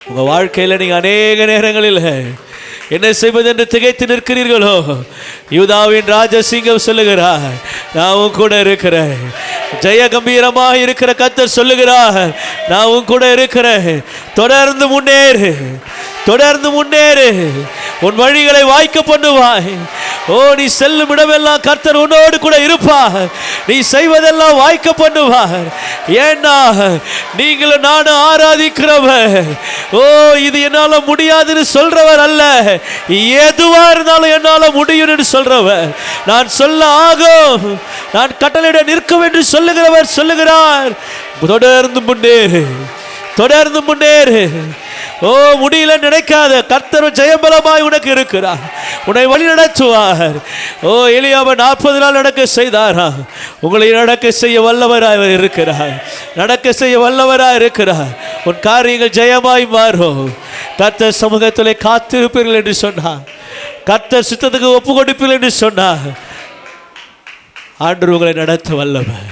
உங்க வாழ்க்கையில நீங்க அநேக நேரங்களில் என்ன செய்வது என்று திகைத்து நிற்கிறீர்களோ, யூதாவின் ராஜசிங்கம் சொல்லுகிறார், நான் உன் கூட இருக்கிறேன். ஜெய கம்பீரமாக இருக்கிற கர்த்தர் சொல்லுகிறார், நான் உன் கூட இருக்கிறேன். தொடர்ந்து முன்னேறு, தொடர்ந்து முன்னேறு, உன் வழிகளை வாய்க்க பண்ணுவாய். ஓ, நீ செல்லும் இடமெல்லாம் கர்த்தர் உன்னோடு கூட இருப்பார். நீ செய்வதெல்லாம் வாய்க்க பண்ணுவார். ஏன்னா நீங்களும் நானும் ஆராதிக்கிறவர். ஓ, இது என்னால முடியாதுன்னு சொல்றவர் அல்ல, எதுவா இருந்தாலும் என்னால முடியும் என்று சொல்றவர். நான் சொல்ல ஆகும், நான் கட்டளையிட நிற்கும் என்று சொல்லுகிறவர் சொல்லுகிறார். தொடர்ந்து முன்னேறு, தொடர்ந்து முன்னேறு. ஓ, முடியல நினைக்காத, கர்த்தர் ஜெயபலமாய் உனக்கு இருக்கிறார், உன்னை வழி நடத்துவார். ஓ, எலியாவை 40 நாள் நடக்க செய்தாரா, உங்களை நடக்க செய்ய வல்லவராய் இருக்கிறார், நடக்க செய்ய வல்லவராய் இருக்கிறார். உன் காரியங்கள் ஜெயமாய் மாறும். கர்த்தர் சமூகத்திலே காத்திருப்பீர்கள் என்று சொன்னார், கர்த்தர் சித்தத்துக்கு ஒப்பு கொடுப்பீர்கள் என்று சொன்னார். ஆண்டவர் உங்களை நடத்த வல்லவர்.